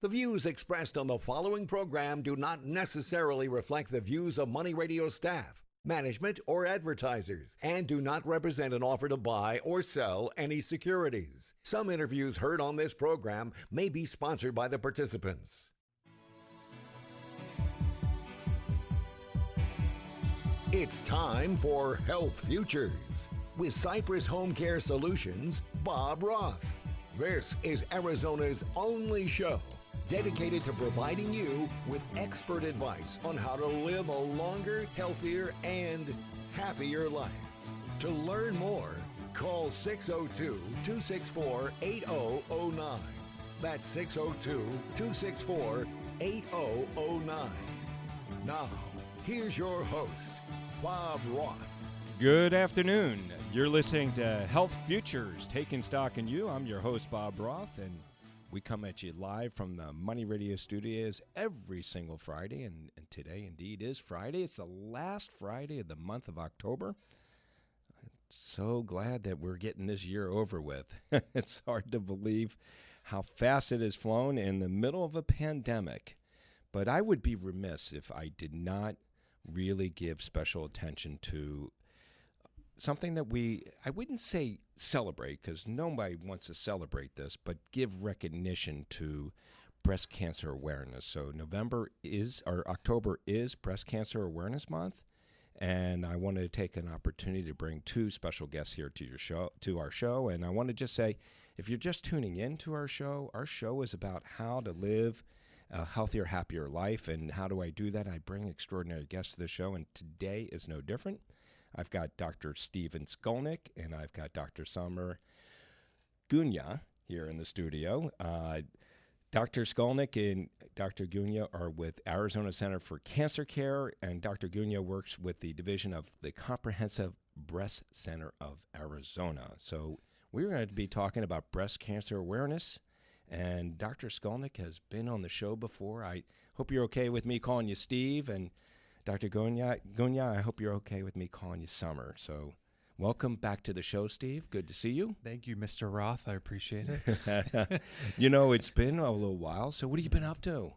The views expressed on the following program do not necessarily reflect the views of Money Radio staff, management, or advertisers, and do not represent an offer to buy or sell any securities. Some interviews heard on this program may be sponsored by the participants. It's time for Health Futures with Cypress Home Care Solutions, Bob Roth. This is Arizona's only show dedicated to providing you with expert advice on how to live a longer, healthier, and happier life. To learn more, call 602-264-8009. That's 602-264-8009. Now, here's your host, Bob Roth. Good afternoon. You're listening to Health Futures, Taking Stock in You. I'm your host, Bob Roth, and we come at you live from the Money Radio studios every single Friday, and today indeed is Friday. It's the last Friday of the month of October. I'm so glad that we're getting this year over with. It's hard to believe how fast it has flown in the middle of a pandemic, but I would be remiss if I did not really give special attention to something that I wouldn't say celebrate, because nobody wants to celebrate this, but give recognition to breast cancer awareness. So October is Breast Cancer Awareness Month, and I wanted to take an opportunity to bring two special guests here to our show. And I want to just say, if you're just tuning in to our show is about how to live a healthier, happier life. And how do I do that? I bring extraordinary guests to the show, and today is no different. I've got Dr. Steven Sckolnik, and I've got Dr. Sommer Gunia here in the studio. Dr. Sckolnik and Dr. Gunia are with Arizona Center for Cancer Care, and Dr. Gunia works with the division of the Comprehensive Breast Center of Arizona. So we're going to be talking about breast cancer awareness, and Dr. Sckolnik has been on the show before. I hope you're okay with me calling you Steve, and Dr. Gunia, I hope you're okay with me calling you Summer. So welcome back to the show, Steve. Good to see you. Thank you, Mr. Roth. I appreciate it. It's been a little while. So what have you been up to?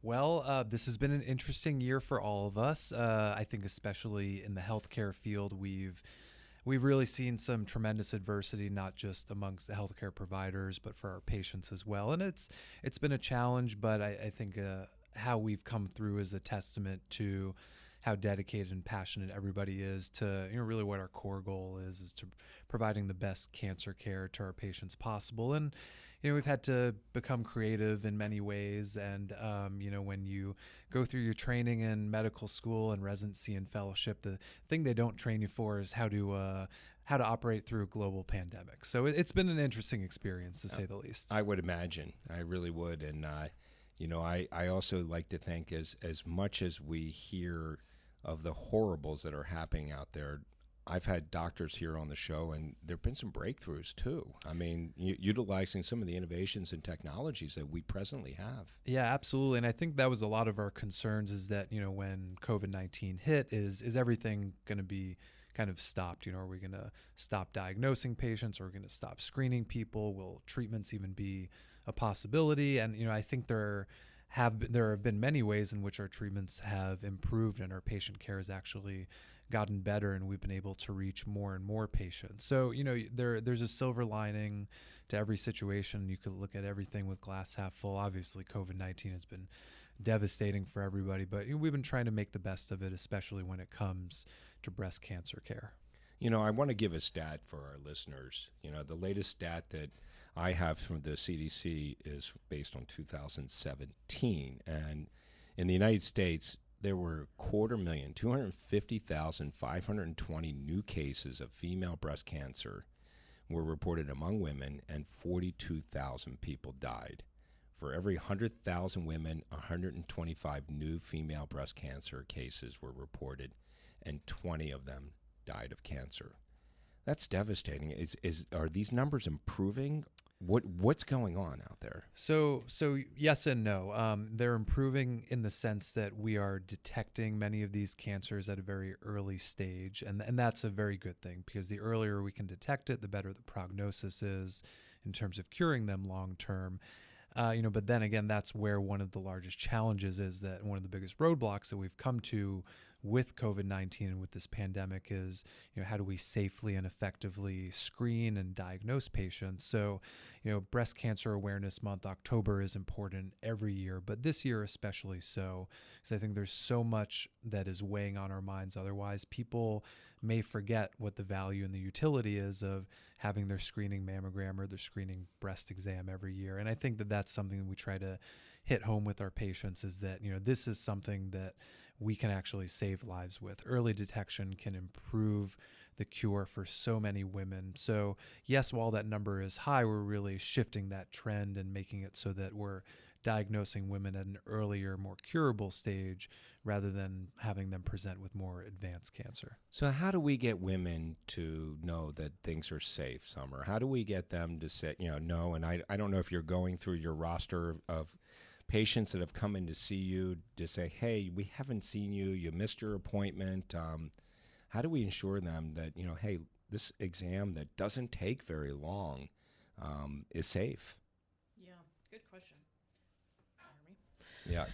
Well, this has been an interesting year for all of us. I think especially in the healthcare field, we've really seen some tremendous adversity, not just amongst the healthcare providers, but for our patients as well. And it's been a challenge, but I think how we've come through is a testament to how dedicated and passionate everybody is to, really what our core goal is to providing the best cancer care to our patients possible. And, we've had to become creative in many ways. And, when you go through your training in medical school and residency and fellowship, the thing they don't train you for is how to operate through a global pandemic. So it's been an interesting experience, to say the least. I would imagine. I really would. And, I also like to think as much as we hear of the horribles that are happening out there, I've had doctors here on the show, and there have been some breakthroughs too. I mean, utilizing some of the innovations and technologies that we presently have. Yeah, absolutely. And I think that was a lot of our concerns, is that, when COVID-19 hit, is everything going to be kind of stopped? Are we going to stop diagnosing patients? Are we going to stop screening people? Will treatments even be a possibility? And, I think there have been many ways in which our treatments have improved and our patient care has actually gotten better, and we've been able to reach more and more patients. So, there's a silver lining to every situation. You could look at everything with glass half full. Obviously, COVID-19 has been devastating for everybody, but we've been trying to make the best of it, especially when it comes to breast cancer care. I want to give a stat for our listeners. The latest stat that I have from the CDC is based on 2017. And in the United States, there were 250,520 new cases of female breast cancer were reported among women, and 42,000 people died. For every 100,000 women, 125 new female breast cancer cases were reported, and 20 of them died of cancer. That's devastating. Are these numbers improving? What's going on out there? So yes and no. They're improving in the sense that we are detecting many of these cancers at a very early stage, and that's a very good thing, because the earlier we can detect it, the better the prognosis is in terms of curing them long term. But then again, that's where one of the largest challenges is, that one of the biggest roadblocks that we've come to with COVID-19 and with this pandemic is, how do we safely and effectively screen and diagnose patients? So, Breast Cancer Awareness Month, October, is important every year, but this year especially so, because I think there's so much that is weighing on our minds. Otherwise, people may forget what the value and the utility is of having their screening mammogram or their screening breast exam every year. And I think that that's something that we try to hit home with our patients, is that, this is something that we can actually save lives with. Early detection can improve the cure for so many women. So yes, while that number is high, we're really shifting that trend and making it so that we're diagnosing women at an earlier, more curable stage, rather than having them present with more advanced cancer. So how do we get women to know that things are safe, Sommer? How do we get them to say, no? And I don't know if you're going through your roster of patients that have come in to see you to say, hey, we haven't seen you, you missed your appointment. How do we ensure them that, hey, this exam that doesn't take very long is safe? Yeah, good question. Yeah.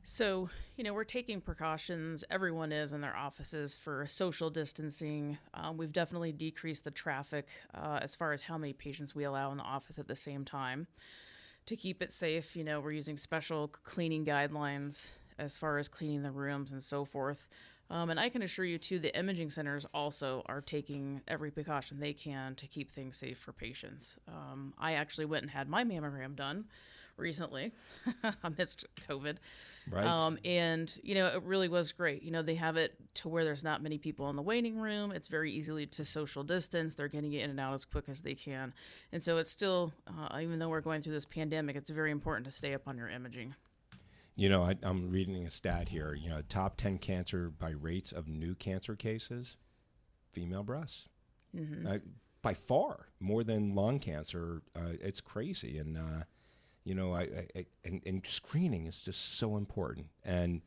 So, we're taking precautions. Everyone is in their offices for social distancing. We've definitely decreased the traffic as far as how many patients we allow in the office at the same time. To keep it safe, we're using special cleaning guidelines as far as cleaning the rooms and so forth. And I can assure you, too, the imaging centers also are taking every precaution they can to keep things safe for patients. I actually went and had my mammogram done recently amidst COVID. Right. And, it really was great. They have it to where there's not many people in the waiting room. It's very easily to social distance. They're getting it in and out as quick as they can. And so it's still, even though we're going through this pandemic, it's very important to stay up on your imaging. I'm reading a stat here. Top 10 cancer by rates of new cancer cases, female breasts. Mm-hmm. By far, more than lung cancer. It's crazy. And, and screening is just so important. And,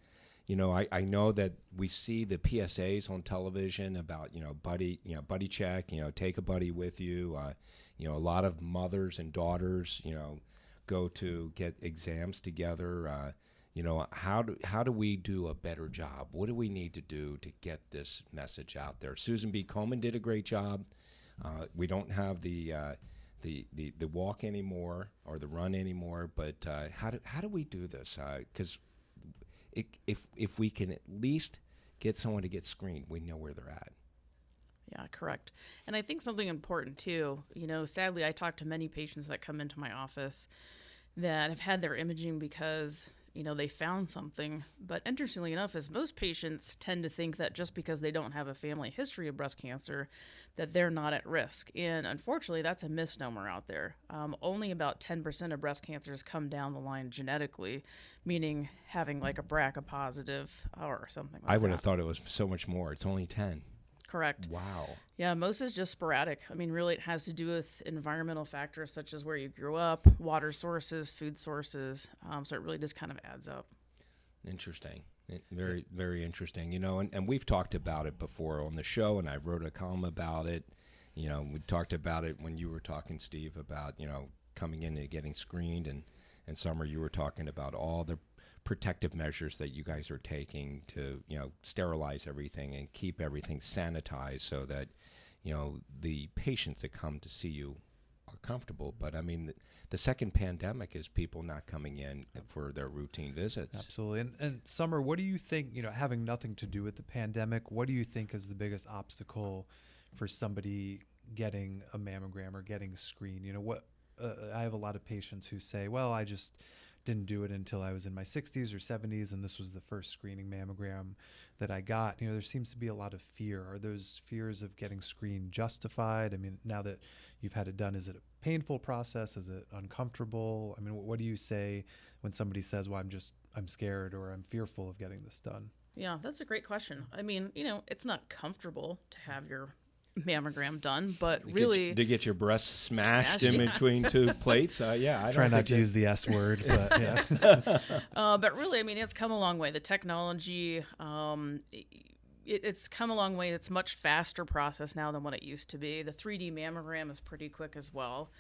I know that we see the PSAs on television about, buddy check, take a buddy with you. A lot of mothers and daughters, go to get exams together. How do we do a better job? What do we need to do to get this message out there? Susan B. Komen did a great job. We don't have the walk anymore or the run anymore, but how do we do this? Because if we can at least get someone to get screened, we know where they're at. Yeah, correct. And I think something important too, sadly, I talk to many patients that come into my office that have had their imaging because they found something. But interestingly enough, is most patients tend to think that just because they don't have a family history of breast cancer, that they're not at risk. And unfortunately, that's a misnomer out there. Only about 10% of breast cancers come down the line genetically, meaning having like a BRCA positive or something like that. I would have thought it was so much more. It's only 10. Correct. Wow. Yeah, most is just sporadic. I mean, really, it has to do with environmental factors such as where you grew up, water sources, food sources. So it really just kind of adds up. Interesting. Very, very interesting. And we've talked about it before on the show, and I wrote a column about it. We talked about it when you were talking, Steve, about, coming in and getting screened. And Sommer, you were talking about all the protective measures that you guys are taking to, sterilize everything and keep everything sanitized so that, the patients that come to see you are comfortable. But I mean, the second pandemic is people not coming in for their routine visits. Absolutely. And Sommer, what do you think, having nothing to do with the pandemic, what do you think is the biggest obstacle for somebody getting a mammogram or getting screened? I have a lot of patients who say, well, I just didn't do it until I was in my 60s or 70s, and this was the first screening mammogram that I got. There seems to be a lot of fear. Are those fears of getting screened justified? I mean, now that you've had it done, is it a painful process? Is it uncomfortable? I mean, what do you say when somebody says, well, I'm scared or I'm fearful of getting this done? Yeah, that's a great question. I mean, it's not comfortable to have your mammogram done, but really to get your breasts smashed in between two plates. I try not to use the S word, but yeah. But really, I mean, it's come a long way. The technology, it's come a long way. It's much faster process now than what it used to be. The 3D mammogram is pretty quick as well.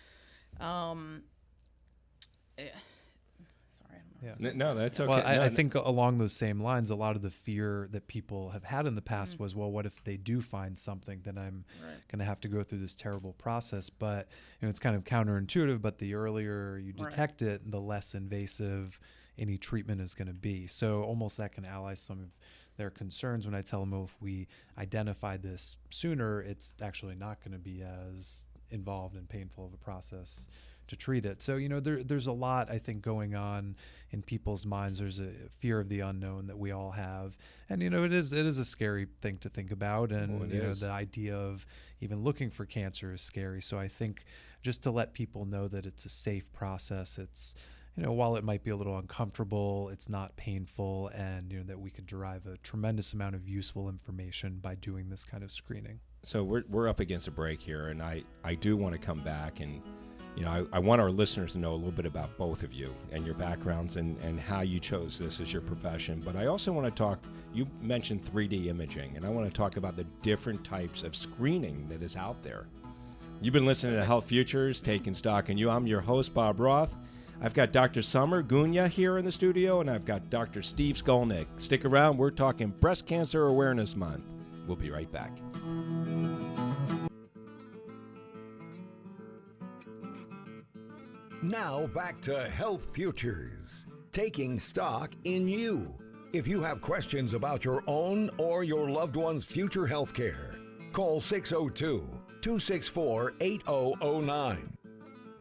Yeah. No, that's okay. Well, No, I think along those same lines, a lot of the fear that people have had in the past was, well, what if they do find something? Then I'm going to have to go through this terrible process. But it's kind of counterintuitive. But the earlier you detect it, the less invasive any treatment is going to be. So almost that can allay some of their concerns when I tell them, if we identify this sooner, it's actually not going to be as involved and painful of a process to treat it. So, there's a lot, I think, going on in people's minds. There's a fear of the unknown that we all have. And, it is a scary thing to think about. And, the idea of even looking for cancer is scary. So I think just to let people know that it's a safe process, it's, while it might be a little uncomfortable, it's not painful, and, that we could derive a tremendous amount of useful information by doing this kind of screening. So we're up against a break here, and I do want to come back and, I want our listeners to know a little bit about both of you and your backgrounds and how you chose this as your profession. But I also want to talk, you mentioned 3D imaging, and I want to talk about the different types of screening that is out there. You've been listening to Health Futures, Taking Stock in You. I'm your host, Bob Roth. I've got Dr. Sommer Gunia here in the studio, and I've got Dr. Steve Sckolnik. Stick around. We're talking Breast Cancer Awareness Month. We'll be right back. Now back to Health Futures, taking stock in you. If you have questions about your own or your loved one's future health care, call 602-264-8009.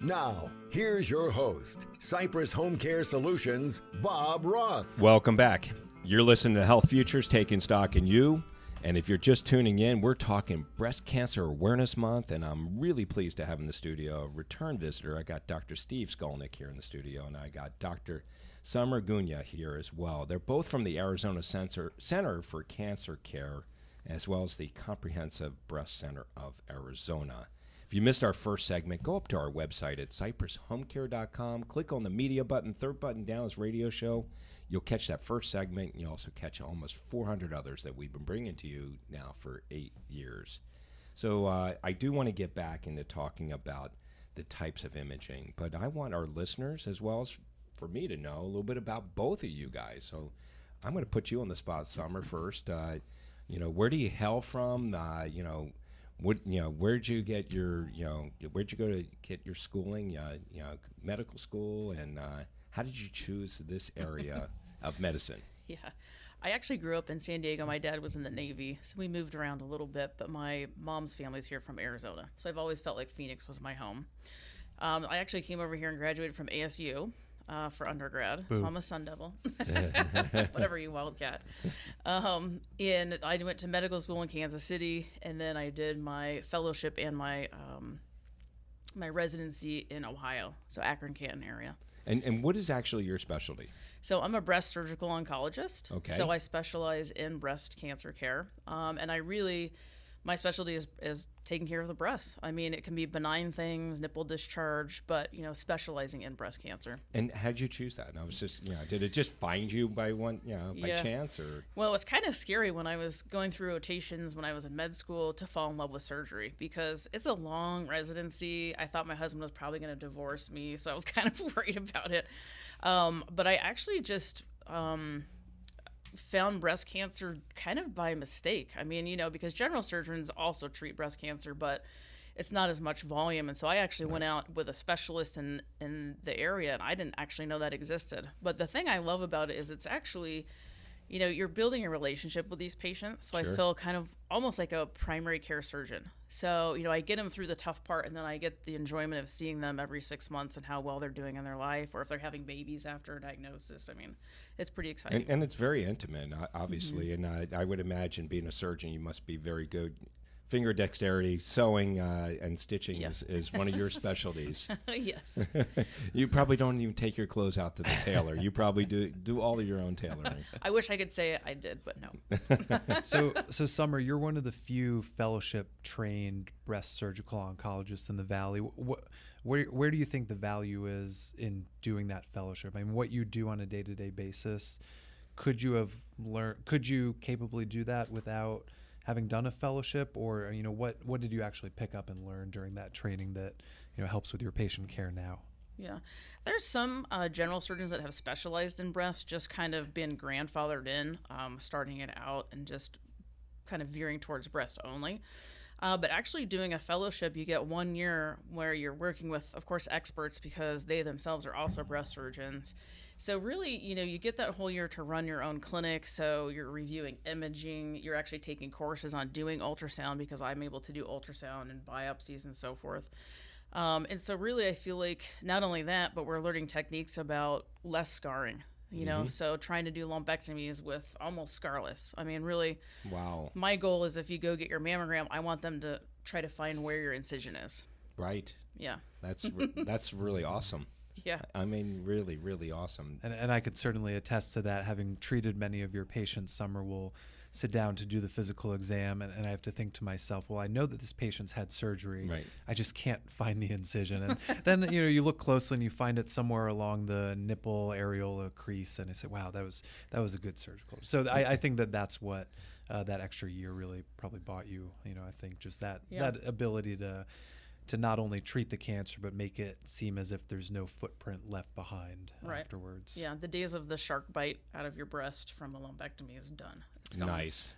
Now, here's your host, Cypress Home Care Solutions, Bob Roth. Welcome back. You're listening to Health Futures, Taking Stock in You. And if you're just tuning in, we're talking Breast Cancer Awareness Month, and I'm really pleased to have in the studio a return visitor. I got Dr. Steve Sckolnik here in the studio, and I got Dr. Sommer Gunia here as well. They're both from the Arizona Center for Cancer Care, as well as the Comprehensive Breast Center of Arizona. If you missed our first segment, go up to our website at cypresshomecare.com. Click on the media button. Third button down is radio show. You'll catch that first segment, and you'll also catch almost 400 others that we've been bringing to you now for 8 years. So I do want to get back into talking about the types of imaging, but I want our listeners, as well as for me, to know a little bit about both of you guys. So I'm going to put you on the spot, Sommer, first. Where do you hail from? Where'd you get your, where'd you go to get your schooling, medical school, and how did you choose this area of medicine? Yeah. I actually grew up in San Diego. My dad was in the Navy, so we moved around a little bit, but my mom's family's here from Arizona. So I've always felt like Phoenix was my home. I actually came over here and graduated from ASU for undergrad. Boo. So I'm a Sun Devil. Whatever, you wildcat. And I went to medical school in Kansas City, and then I did my fellowship and my my residency in Ohio, so Akron-Canton area. And what is actually your specialty? So I'm a breast surgical oncologist. Okay. So I specialize in breast cancer care. And my specialty is taking care of the breast. I mean, it can be benign things, nipple discharge, but, specializing in breast cancer. And how did you choose that? And I was just, did it just find you by chance, or? Well, it was kind of scary when I was going through rotations when I was in med school to fall in love with surgery, because it's a long residency. I thought my husband was probably going to divorce me, so I was kind of worried about it. But I actually just found breast cancer kind of by mistake. I mean, because general surgeons also treat breast cancer, but it's not as much volume. And so I actually went out with a specialist in the area, and I didn't actually know that existed. But the thing I love about it is it's actually, you're building a relationship with these patients. So sure. I feel kind of almost like a primary care surgeon. So, I get them through the tough part, and then I get the enjoyment of seeing them every 6 months and how well they're doing in their life, or if they're having babies after a diagnosis. I mean, it's pretty exciting. And it's very intimate, obviously. Mm-hmm. And I would imagine, being a surgeon, you must be very good. Finger dexterity, sewing, and stitching is one of your specialties. Yes. You probably don't even take your clothes out to the tailor. You probably do all of your own tailoring. I wish I could say I did, but no. So Sommer, you're one of the few fellowship-trained breast surgical oncologists in the Valley. Where do you think the value is in doing that fellowship? I mean, what you do on a day-to-day basis, could you capably do that without having done a fellowship, or what did you actually pick up and learn during that training that helps with your patient care now? Yeah. There's some general surgeons that have specialized in breast, just kind of been grandfathered in, starting it out and just kind of veering towards breast only. But actually doing a fellowship, you get 1 year where you're working with, of course, experts because they themselves are also breast surgeons. So really, you get that whole year to run your own clinic. So you're reviewing imaging. You're actually taking courses on doing ultrasound because I'm able to do ultrasound and biopsies and so forth. And so really, I feel like not only that, but we're learning techniques about less scarring. So trying to do lumpectomies with almost scarless. I mean, really, Wow. my goal is if you go get your mammogram, I want them to try to find where your incision is. Right. Yeah. That's really awesome. Yeah. I mean, really, really awesome. And I could certainly attest to that. Having treated many of your patients, Summer will sit down to do the physical exam, and I have to think to myself, well, I know that this patient's had surgery. Right. I just can't find the incision. And then you look closely and you find it somewhere along the nipple areola crease, and I say, wow, that was a good surgical. So I think that's what that extra year really probably bought you. I think just that ability to not only treat the cancer, but make it seem as if there's no footprint left behind afterwards. Yeah, the days of the shark bite out of your breast from a lumpectomy is done. It's gone. Nice.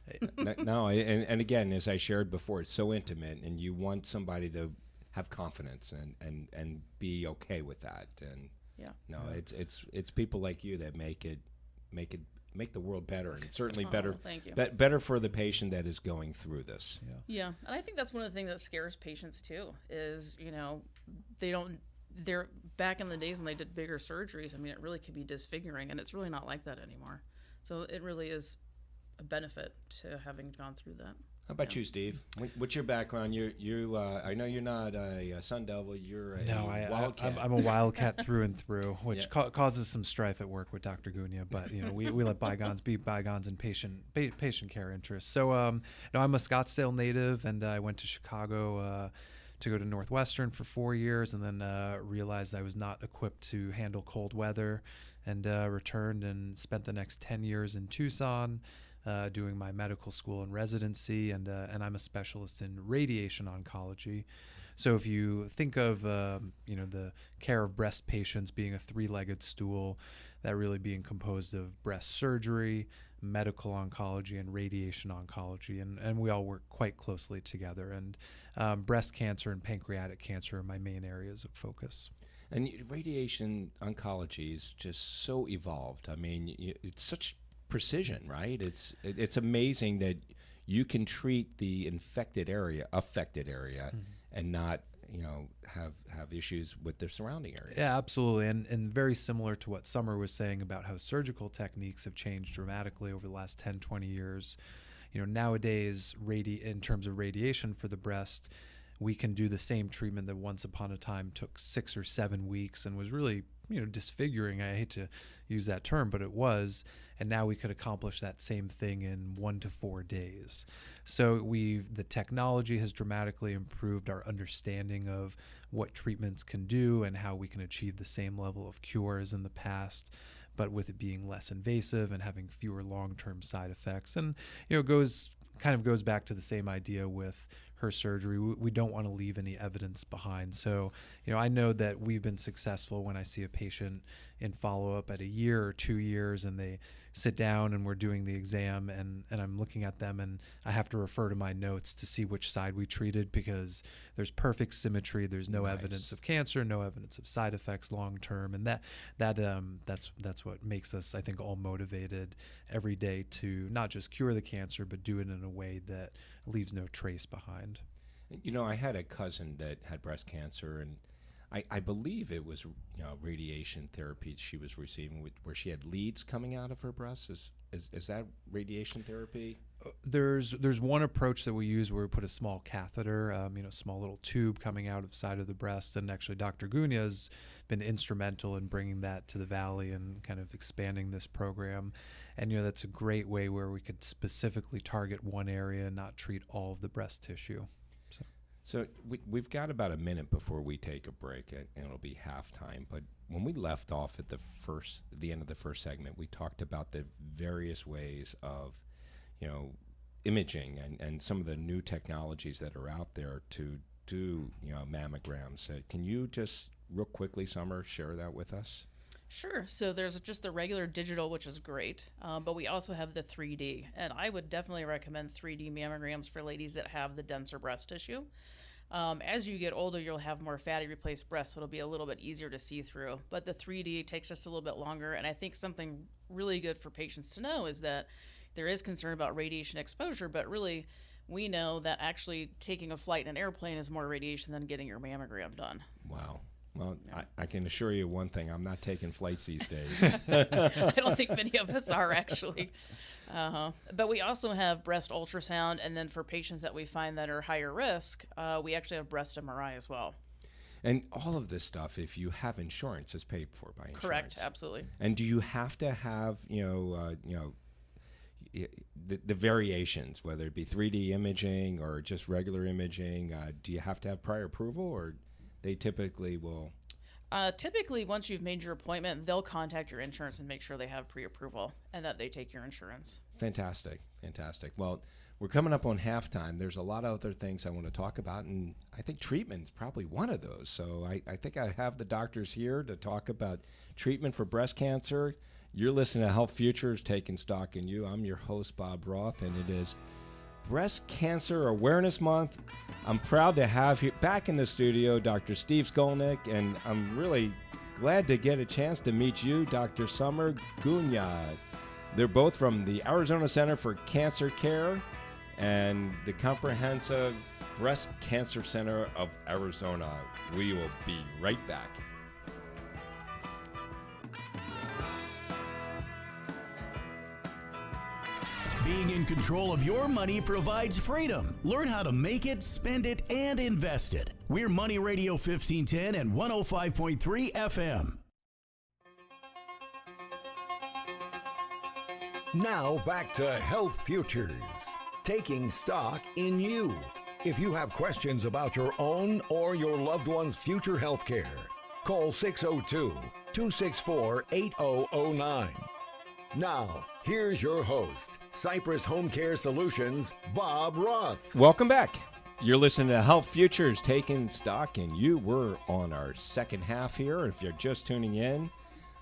No, and again, as I shared before, it's so intimate, and you want somebody to have confidence and be okay with that. And it's people like you that make the world better, and certainly better. Thank you. Better for the patient that is going through this. Yeah, and I think that's one of the things that scares patients too. Is they're back in the days when they did bigger surgeries. I mean, it really could be disfiguring, and it's really not like that anymore. So it really is a benefit to having gone through that. How about you, Steve? What's your background? You I know you're not a Sun Devil. You're a Wildcat. I'm a Wildcat through and through, which causes some strife at work with Dr. Gunia. But we let bygones be bygones and patient care interests. So I'm a Scottsdale native, and I went to Chicago to go to Northwestern for 4 years, and then realized I was not equipped to handle cold weather, and returned and spent the next 10 years in Tucson. Doing my medical school and residency, and I'm a specialist in radiation oncology. So if you think of the care of breast patients being a three-legged stool, that really being composed of breast surgery, medical oncology, and radiation oncology, and we all work quite closely together. And breast cancer and pancreatic cancer are my main areas of focus. And radiation oncology is just so evolved. I mean, it's such precision, right? It's amazing that you can treat the affected area, and not have issues with the surrounding areas. Yeah, absolutely, and very similar to what Summer was saying about how surgical techniques have changed dramatically over the last 10, 20 years. Nowadays, in terms of radiation for the breast, we can do the same treatment that once upon a time took 6 or 7 weeks and was really disfiguring. I hate to use that term, but it was. And now we could accomplish that same thing in 1 to 4 days. So the technology has dramatically improved our understanding of what treatments can do and how we can achieve the same level of cure as in the past, but with it being less invasive and having fewer long-term side effects. And goes back to the same idea with her surgery. We don't want to leave any evidence behind. So, I know that we've been successful when I see a patient in follow-up at 1 year or 2 years, and they sit down and we're doing the exam, and I'm looking at them, and I have to refer to my notes to see which side we treated, because there's perfect symmetry. There's no evidence of cancer, no evidence of side effects long-term, and that's what makes us, I think, all motivated every day to not just cure the cancer, but do it in a way that leaves no trace behind. I had a cousin that had breast cancer, and I believe it was radiation therapy she was receiving, where she had leads coming out of her breast. Is that radiation therapy? There's one approach that we use where we put a small catheter, small little tube coming out of side of the breast, and actually Dr. Gunia has been instrumental in bringing that to the Valley and kind of expanding this program. And that's a great way where we could specifically target one area and not treat all of the breast tissue. So we've got about a minute before we take a break, and it'll be halftime. But when we left off at the end of the first segment, we talked about the various ways of, imaging and some of the new technologies that are out there to do, mammograms. Can you just real quickly, Summer, share that with us? Sure. So there's just the regular digital, which is great, but we also have the 3D. And I would definitely recommend 3D mammograms for ladies that have the denser breast tissue. As you get older, you'll have more fatty replaced breasts, so it'll be a little bit easier to see through. But the 3D takes just a little bit longer. And I think something really good for patients to know is that there is concern about radiation exposure, but really we know that actually taking a flight in an airplane is more radiation than getting your mammogram done. Wow. Well, I can assure you one thing. I'm not taking flights these days. I don't think many of us are, actually. But we also have breast ultrasound, and then for patients that we find that are higher risk, we actually have breast MRI as well. And all of this stuff, if you have insurance, is paid for by insurance. Correct, absolutely. And do you have to have, the variations, whether it be 3D imaging or just regular imaging? Do you have to have prior approval, or they typically will? Typically, once you've made your appointment, they'll contact your insurance and make sure they have pre-approval and that they take your insurance. Fantastic. Well, we're coming up on halftime. There's a lot of other things I want to talk about, and I think treatment is probably one of those. So I think I have the doctors here to talk about treatment for breast cancer. You're listening to Health Futures, Taking Stock in You. I'm your host, Bob Roth, and it is Breast Cancer Awareness Month. I'm proud to have here back in the studio Dr. Steve Sckolnik, and I'm really glad to get a chance to meet you, Dr. Sommer Gunia. They're both from the Arizona Center for Cancer Care and the Comprehensive Breast Cancer Center of Arizona. We will be right back. Being in control of your money provides freedom. Learn how to make it, spend it, and invest it. We're Money Radio 1510 and 105.3 FM. Now back to Health Futures, taking stock in you. If you have questions about your own or your loved one's future health care, call 602-264-8009. Now, here's your host, Cypress Home Care Solutions, Bob Roth. Welcome back. You're listening to Health Futures, Taking Stock in You. We're on our second half here. If you're just tuning in,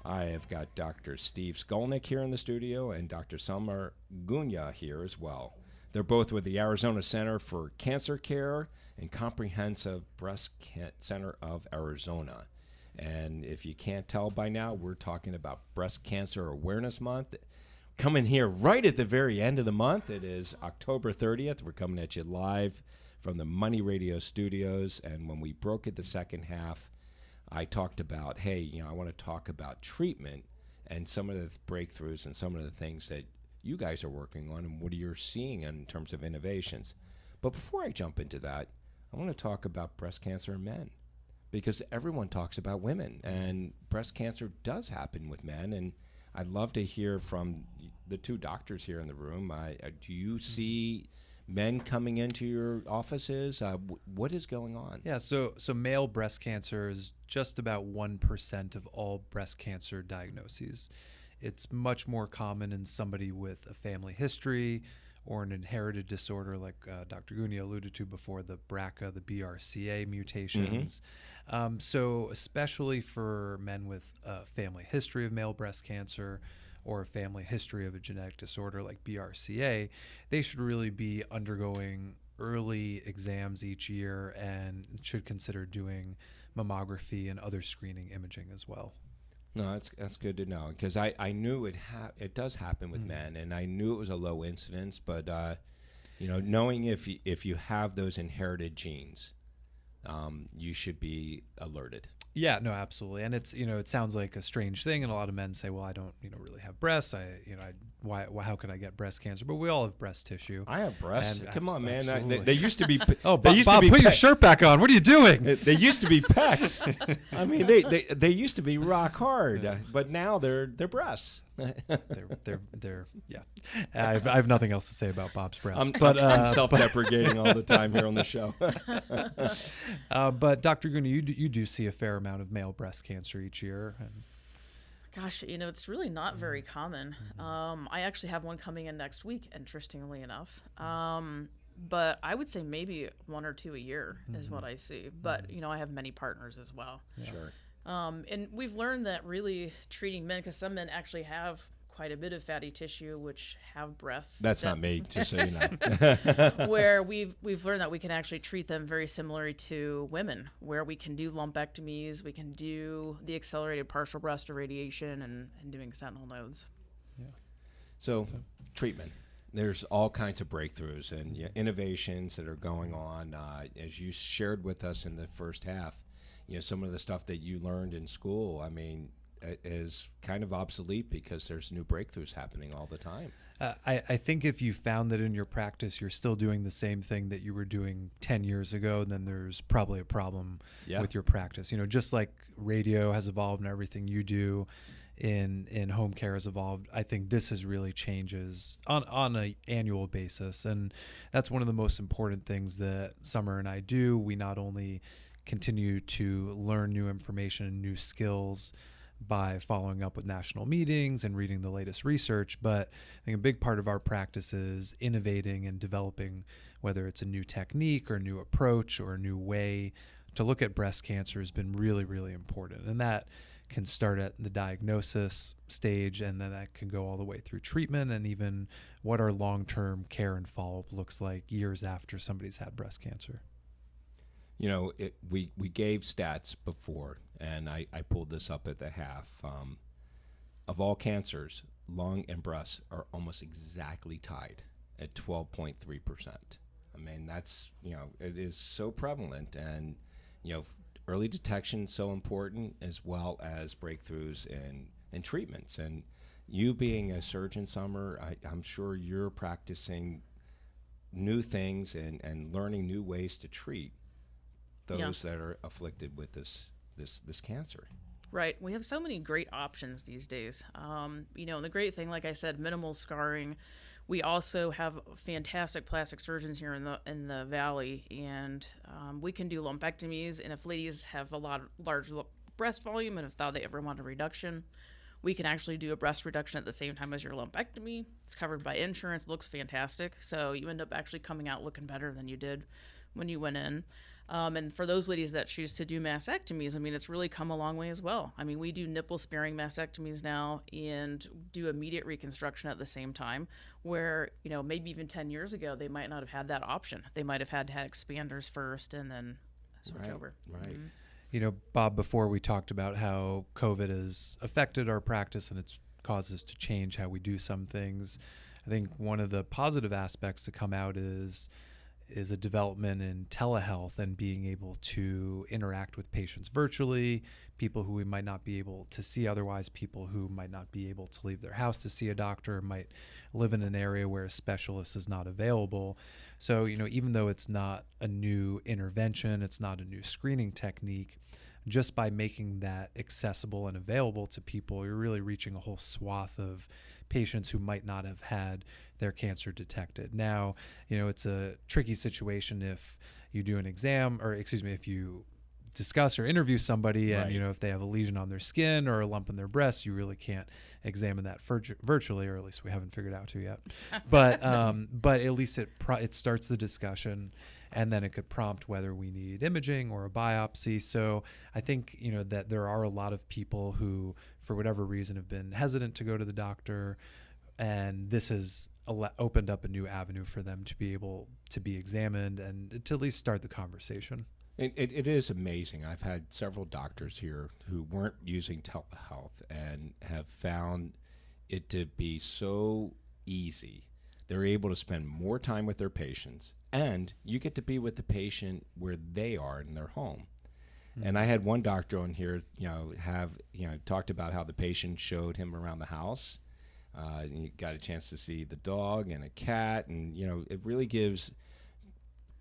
I have got Dr. Steve Sckolnik here in the studio and Dr. Sommer Gunia here as well. They're both with the Arizona Center for Cancer Care and Comprehensive Breast Center of Arizona. And if you can't tell by now, we're talking about Breast Cancer Awareness Month. Coming here right at the very end of the month. It is October 30th. We're coming at you live from the Money Radio studios. And when we broke it the second half, I talked about, hey, I want to talk about treatment and some of the breakthroughs and some of the things that you guys are working on and what you're seeing in terms of innovations. But before I jump into that, I want to talk about breast cancer in men, because everyone talks about women, and breast cancer does happen with men. And I'd love to hear from the two doctors here in the room. Do you see men coming into your offices? What is going on? Yeah, so male breast cancer is just about 1% of all breast cancer diagnoses. It's much more common in somebody with a family history or an inherited disorder like Dr. Gunia alluded to before, the BRCA, the BRCA mutations. So especially for men with a family history of male breast cancer or a family history of a genetic disorder like BRCA, they should really be undergoing early exams each year and should consider doing mammography and other screening imaging as well. No, that's good to know, because I knew it does happen with men, and I knew it was a low incidence, but knowing if you have those inherited genes, you should be alerted. Yeah, no, absolutely. And it's, it sounds like a strange thing, and a lot of men say, well, I don't, really have breasts. How could I get breast cancer? But we all have breast tissue. I have breasts. And Come on, man. absolutely. They used to be. Oh, they used Bob, to be put your shirt back on. What are you doing? They used to be pecs. I mean, they used to be rock hard, but now they're breasts. they're yeah. I have nothing else to say about Bob's breasts. I'm self-deprecating all the time here on the show. But Dr. Gunia, you do see a fair amount of male breast cancer each year. And Gosh, it's really not very common. I actually have one coming in next week, interestingly enough. but I would say maybe 1 or 2 a year is what I see. But, I have many partners as well. Yeah. Sure. And we've learned that really treating men, because some men actually have quite a bit of fatty tissue, which have breasts. That's not me, just so you know. Where we've learned that we can actually treat them very similarly to women, where we can do lumpectomies, we can do the accelerated partial breast irradiation, and doing sentinel nodes. Yeah. So, treatment. There's all kinds of breakthroughs and innovations that are going on. As you shared with us in the first half, some of the stuff that you learned in school, I mean, is kind of obsolete because there's new breakthroughs happening all the time. I think if you found that in your practice you're still doing the same thing that you were doing 10 years ago, then there's probably a problem with your practice. Just like radio has evolved and everything you do in home care has evolved, I think this is really changes on an annual basis. And that's one of the most important things that Sommer and I do. We not only continue to learn new information and new skills by following up with national meetings and reading the latest research, but I think a big part of our practice is innovating and developing, whether it's a new technique or a new approach or a new way to look at breast cancer has been really, really important. And that can start at the diagnosis stage, and then that can go all the way through treatment and even what our long-term care and follow-up looks like years after somebody's had breast cancer. We gave stats before, and I pulled this up at the half. Of all cancers, lung and breast are almost exactly tied at 12.3%. I mean, that's, it is so prevalent, and, early detection is so important, as well as breakthroughs in treatments. And you being a surgeon, Sommer, I'm sure you're practicing new things and learning new ways to treat those that are afflicted with this cancer. Right. We have so many great options these days. And the great thing, like I said, minimal scarring. We also have fantastic plastic surgeons here in the valley, and we can do lumpectomies. And if ladies have a large breast volume and if they ever want a reduction, we can actually do a breast reduction at the same time as your lumpectomy. It's covered by insurance, looks fantastic. So you end up actually coming out looking better than you did when you went in. And for those ladies that choose to do mastectomies, I mean, it's really come a long way as well. I mean, we do nipple-sparing mastectomies now and do immediate reconstruction at the same time, where, maybe even 10 years ago, they might not have had that option. They might have had to have expanders first and then switch over. Right. Mm-hmm. Bob, before we talked about how COVID has affected our practice and it's caused us to change how we do some things, I think one of the positive aspects to come out is a development in telehealth and being able to interact with patients virtually, people who we might not be able to see otherwise, people who might not be able to leave their house to see a doctor, might live in an area where a specialist is not available. So, even though it's not a new intervention, it's not a new screening technique, just by making that accessible and available to people, you're really reaching a whole swath of patients who might not have had their cancer detected. Now, it's a tricky situation if you do an exam, or if you discuss or interview somebody and, if they have a lesion on their skin or a lump in their breast, you really can't examine that virtually, or at least we haven't figured out to yet. But at least it starts the discussion, and then it could prompt whether we need imaging or a biopsy. So I think, that there are a lot of people who, for whatever reason, have been hesitant to go to the doctor, and this has opened up a new avenue for them to be able to be examined and to at least start the conversation. It is amazing. I've had several doctors here who weren't using telehealth and have found it to be so easy. They're able to spend more time with their patients, and you get to be with the patient where they are in their home. Mm-hmm. And I had one doctor on here, talked about how the patient showed him around the house. You got a chance to see the dog and a cat, and it really gives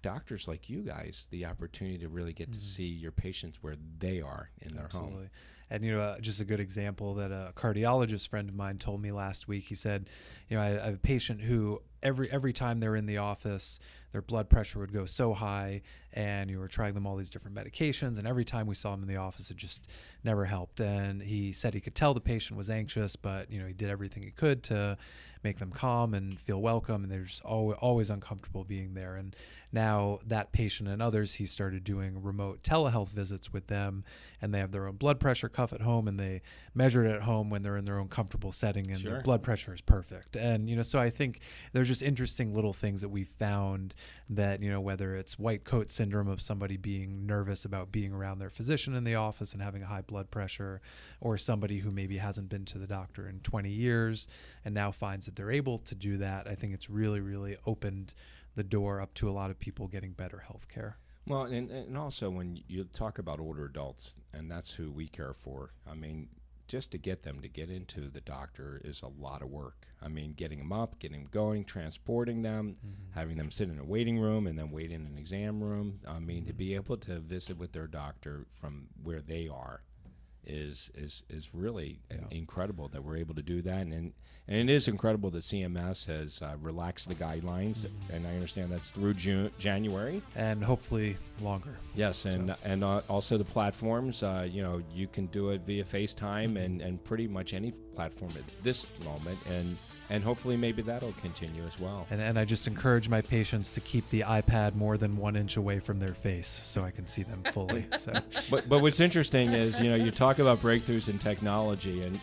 doctors like you guys the opportunity to really get to see your patients where they are in their home. And just a good example that a cardiologist friend of mine told me last week. He said, I have a patient who every time they're in the office, their blood pressure would go so high, and you were trying them all these different medications, and every time we saw him in the office, it just never helped. And he said he could tell the patient was anxious, but he did everything he could to make them calm and feel welcome, and they're just always uncomfortable being there. And now that patient and others, he started doing remote telehealth visits with them, and they have their own blood pressure cuff at home, and they measure it at home when they're in their own comfortable setting, and their blood pressure is perfect. And so I think there's just interesting little things that we've found that whether it's white coat syndrome of somebody being nervous about being around their physician in the office and having a high blood pressure, or somebody who maybe hasn't been to the doctor in 20 years and now finds that they're able to do that, I think it's really, really opened the door up to a lot of people getting better health care. Well, and also when you talk about older adults, and that's who we care for, I mean, just to get them to get into the doctor is a lot of work. I mean, getting them up, getting them going, transporting them, having them sit in a waiting room and then wait in an exam room. I mean, to be able to visit with their doctor from where they are is really incredible that we're able to do that. And it is incredible that CMS has relaxed the guidelines, and I understand that's through January. And hopefully longer. Yes, and also the platforms, you can do it via FaceTime and pretty much any platform at this moment, and hopefully maybe that'll continue as well. And I just encourage my patients to keep the iPad more than 1 inch away from their face so I can see them fully. So, but what's interesting is, you talk about breakthroughs in technology, and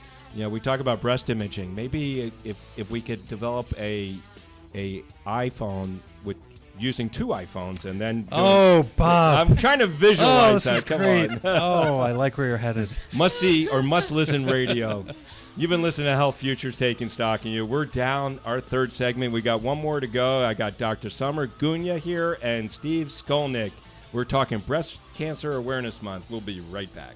we talk about breast imaging. Maybe if we could develop a iPhone with using 2 iPhones and then Bob, I'm trying to visualize that. Come great. on. I like where you're headed. Must see or must listen radio. You've been listening to Health Futures Taking Stock in You. We're down our 3rd segment. We got one more to go. I got Dr. Sommer Gunia here and Steve Sckolnik. We're talking Breast Cancer Awareness Month. We'll be right back.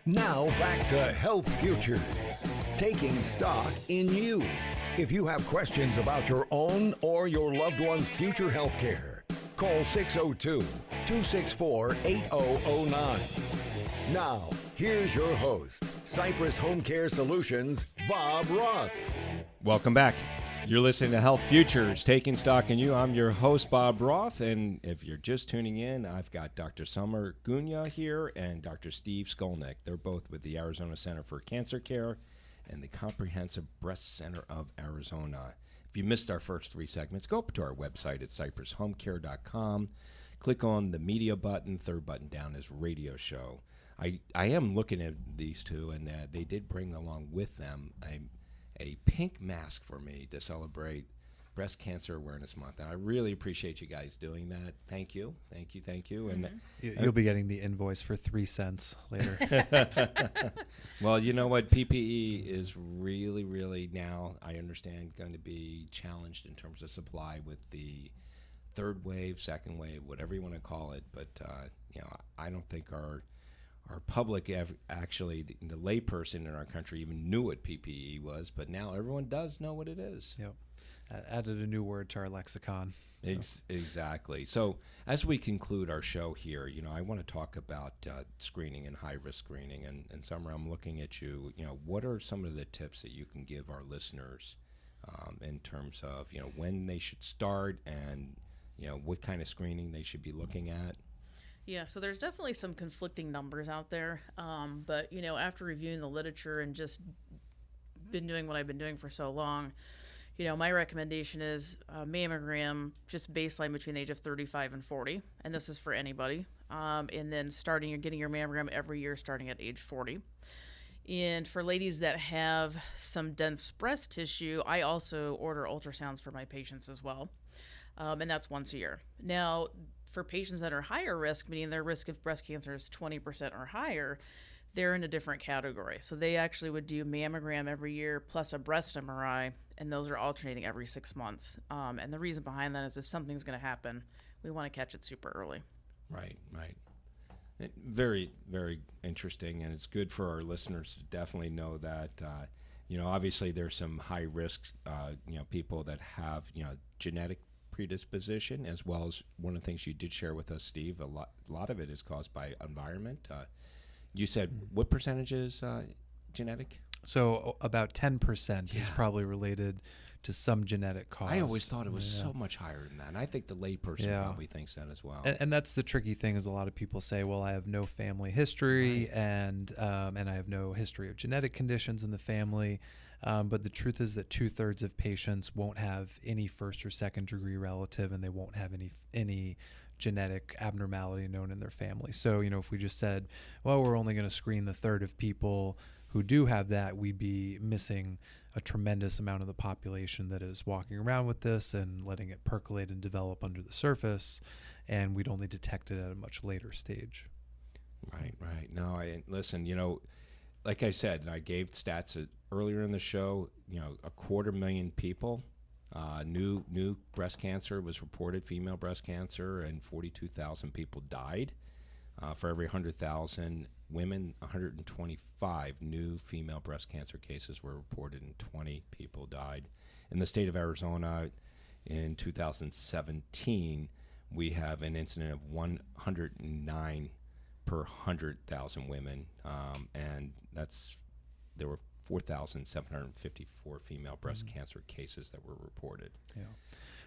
Now back to Health Futures, taking stock in you. If you have questions about your own or your loved one's future health care, call 602-264-8009. Now, here's your host, Cypress Home Care Solutions, Bob Roth. Welcome back. You're listening to Health Futures, Taking Stock in You. I'm your host, Bob Roth, and if you're just tuning in, I've got Dr. Sommer Gunia here and Dr. Steve Sckolnik. They're both with the Arizona Center for Cancer Care and the Comprehensive Breast Center of Arizona. If you missed our first 3 segments, go up to our website at cypresshomecare.com. Click on the media button. 3rd button down is radio show. I am looking at these 2, and they did bring along with them a pink mask for me to celebrate Breast Cancer Awareness Month. And I really appreciate you guys doing that. Thank you. Thank you. Thank you. And you'll be getting the invoice for 3 cents later. Well, you know what? PPE is really, really now, I understand, going to be challenged in terms of supply with the 3rd wave, 2nd wave, whatever you want to call it. But, I don't think our public, actually, the layperson in our country even knew what PPE was, but now everyone does know what it is. Yep. Added a new word to our lexicon. Exactly. So as we conclude our show here, I want to talk about screening and high-risk screening. And Summer, I'm looking at you. What are some of the tips that you can give our listeners in terms of, when they should start and, what kind of screening they should be looking at? Yeah, so there's definitely some conflicting numbers out there. But, after reviewing the literature and just been doing what I've been doing for so long, my recommendation is mammogram, just baseline between the age of 35 and 40. And this is for anybody. And then getting your mammogram every year starting at age 40. And for ladies that have some dense breast tissue, I also order ultrasounds for my patients as well. And that's once a year. Now, for patients that are higher risk, meaning their risk of breast cancer is 20% or higher, they're in a different category. So they actually would do mammogram every year plus a breast MRI, and those are alternating every 6 months. And the reason behind that is if something's going to happen, we want to catch it super early. Right. Very, very interesting, and it's good for our listeners to definitely know that, obviously there's some high risk, people that have, genetic predisposition, as well as one of the things you did share with us, Steve. A lot of it is caused by environment. You said what percentage is genetic? So about 10% is probably related to some genetic cause. I always thought it was so much higher than that. And I think the layperson probably thinks that as well. And that's the tricky thing is a lot of people say, well, I have no family history and I have no history of genetic conditions in the family. But the truth is that 2/3 of patients won't have any first or second degree relative, and they won't have any genetic abnormality known in their family. So, if we just said, well, we're only going to screen the 1/3 of people who do have that, we'd be missing a tremendous amount of the population that is walking around with this and letting it percolate and develop under the surface, and we'd only detect it at a much later stage. Right. No, listen, like I said, and I gave stats earlier in the show, 250,000 people, new breast cancer was reported, female breast cancer, and 42,000 people died. For every 100,000 women, 125 new female breast cancer cases were reported, and 20 people died. In the state of Arizona, in 2017, we have an incident of 109 per 100,000 women, and there were 4,754 female breast cancer cases that were reported. Yeah.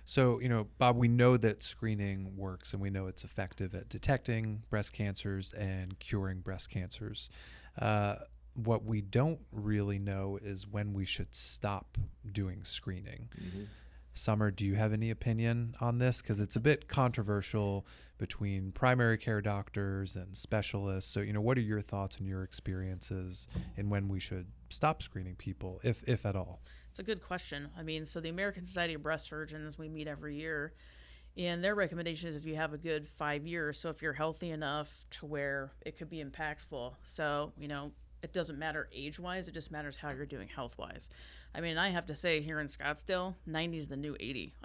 So, Bob, we know that screening works, and we know it's effective at detecting breast cancers and curing breast cancers. What we don't really know is when we should stop doing screening. Mm-hmm. Sommer, do you have any opinion on this? Because it's a bit controversial between primary care doctors and specialists. So, what are your thoughts and your experiences in when we should stop screening people, if at all? It's a good question. So the American Society of Breast Surgeons, we meet every year, and their recommendation is if you have a good 5 years, so if you're healthy enough to where it could be impactful. So, it doesn't matter age-wise, it just matters how you're doing health-wise. I have to say here in Scottsdale, 90 is the new 80.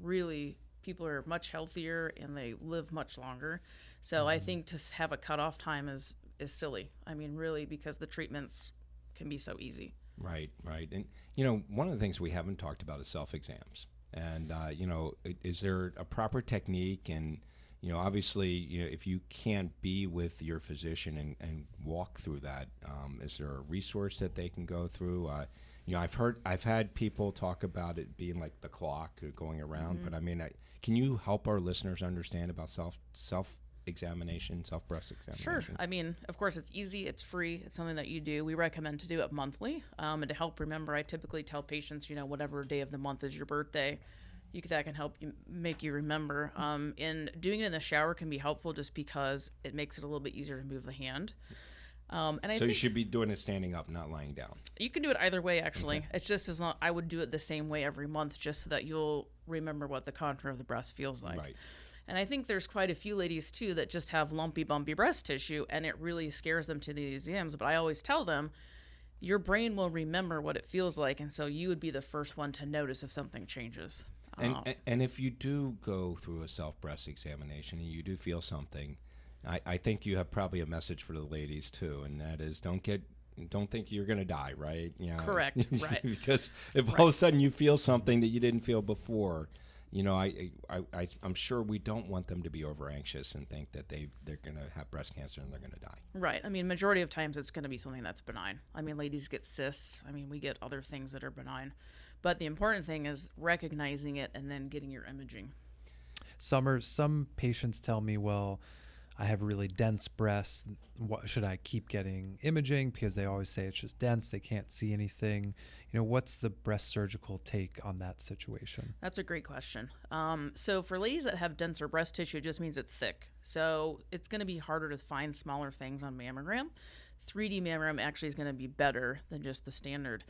Really, people are much healthier and they live much longer. So I think to have a cutoff time is silly. Really, because the treatments can be so easy. Right. And, one of the things we haven't talked about is self-exams. And, is there a proper technique? And, obviously, if you can't be with your physician and walk through that, is there a resource that they can go through? I've had people talk about it being like the clock going around, but can you help our listeners understand about self-examination, self-breast examination? Sure. Of course, it's easy, it's free, it's something that you do. We recommend to do it monthly. And to help remember, I typically tell patients, whatever day of the month is your birthday, that can help you make you remember. And doing it in the shower can be helpful just because it makes it a little bit easier to move the hand. So you should be doing it standing up, not lying down. You can do it either way, actually. Okay. It's just as long I would do it the same way every month, just so that you'll remember what the contour of the breast feels like. Right. And I think there's quite a few ladies, too, that just have lumpy, bumpy breast tissue, and it really scares them to the exams. But I always tell them, your brain will remember what it feels like, and so you would be the first one to notice if something changes. And if you do go through a self-breast examination and you do feel something, I think you have probably a message for the ladies, too, and that is don't think you're going to die, right? Correct, right. Because if all of a sudden you feel something that you didn't feel before, I'm sure we don't want them to be over anxious and think that they're going to have breast cancer and they're going to die. Right. Majority of times it's going to be something that's benign. Ladies get cysts. We get other things that are benign. But the important thing is recognizing it and then getting your imaging. Some patients tell me, well, I have really dense breasts. Should I keep getting imaging? Because they always say it's just dense. They can't see anything. What's the breast surgical take on that situation? That's a great question. So for ladies that have denser breast tissue, it just means it's thick. So it's going to be harder to find smaller things on mammogram. 3D mammogram actually is going to be better than just the standard.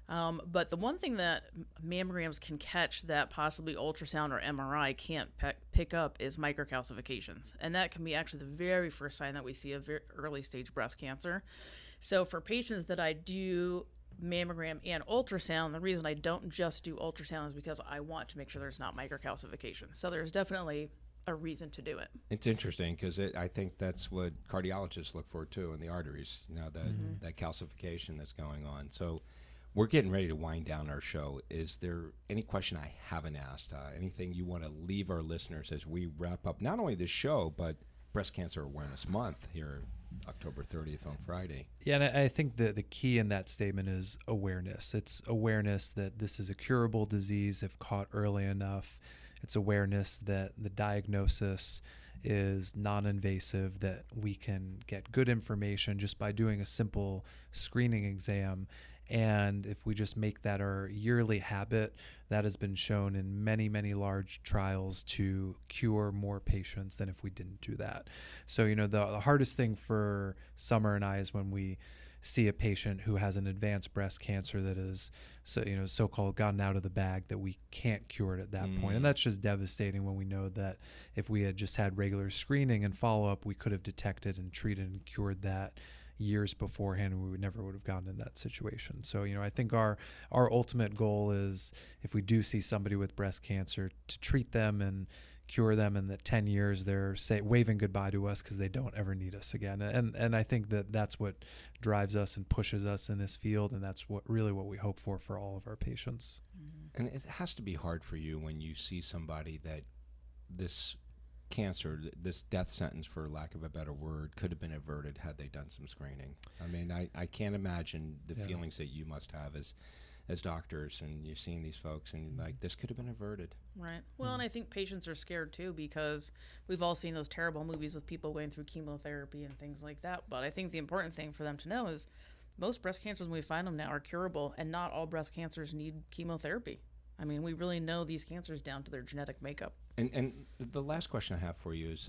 But the one thing that mammograms can catch that possibly ultrasound or MRI can't pick up is microcalcifications. And that can be actually the very first sign that we see of early stage breast cancer. So for patients that I do mammogram and ultrasound, the reason I don't just do ultrasound is because I want to make sure there's not microcalcifications. So there's definitely a reason to do it. It's interesting because I think that's what cardiologists look for too in the arteries, that calcification that's going on. So we're getting ready to wind down our show. Is there any question I haven't asked? Anything you want to leave our listeners as we wrap up not only this show, but Breast Cancer Awareness Month here October 30th on Friday? Yeah, and I think that the key in that statement is awareness. It's awareness that this is a curable disease if caught early enough. It's awareness that the diagnosis is non-invasive, that we can get good information just by doing a simple screening exam. And if we just make that our yearly habit, that has been shown in many, many large trials to cure more patients than if we didn't do that. So, the hardest thing for Summer and I is when we see a patient who has an advanced breast cancer that is, so-called gotten out of the bag, that we can't cure it at that point. And that's just devastating when we know that if we had just had regular screening and follow-up, we could have detected and treated and cured that years beforehand, and we never would have gotten in that situation. So, I think our ultimate goal is, if we do see somebody with breast cancer, to treat them and cure them, and that 10 years they're waving goodbye to us because they don't ever need us again. And I think that that's what drives us and pushes us in this field, and that's what we hope for all of our patients. And it has to be hard for you when you see somebody that this cancer, this death sentence, for lack of a better word, could have been averted had they done some screening. I mean, I can't imagine the feelings that you must have as doctors, and you're seeing these folks and like, this could have been averted. Right. Well, and I think patients are scared too, because we've all seen those terrible movies with people going through chemotherapy and things like that. But I think the important thing for them to know is most breast cancers, when we find them now, are curable, and not all breast cancers need chemotherapy. I mean, we really know these cancers down to their genetic makeup. And the last question I have for you is,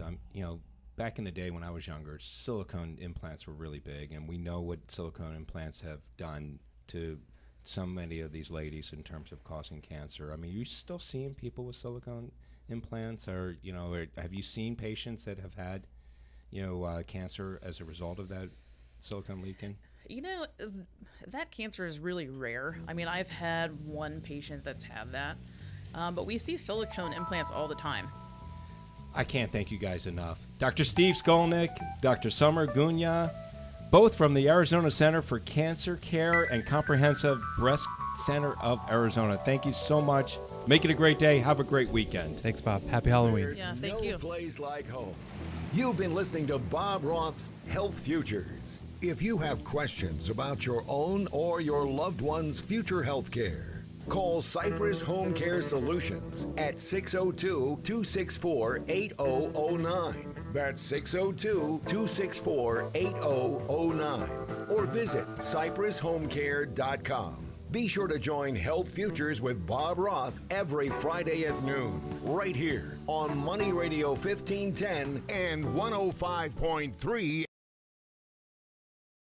back in the day when I was younger, silicone implants were really big, and we know what silicone implants have done to so many of these ladies in terms of causing cancer. I mean, are you still seeing people with silicone implants, or have you seen patients that have had, cancer as a result of that silicone leaking? That cancer is really rare. I mean, I've had one patient that's had that, but we see silicone implants all the time. I can't thank you guys enough. Dr. Steve Sckolnik, Dr. Sommer Gunia, both from the Arizona Center for Cancer Care and Comprehensive Breast Center of Arizona. Thank you so much. Make it a great day. Have a great weekend. Thank Bob. Happy Halloween. Yeah, thank you. No place like home. You've been listening to Bob Roth's Health Futures. If you have questions about your own or your loved one's future health care, call Cypress Home Care Solutions at 602-264-8009. That's 602-264-8009. Or visit cypresshomecare.com. Be sure to join Health Futures with Bob Roth every Friday at noon, right here on Money Radio 1510 and 105.3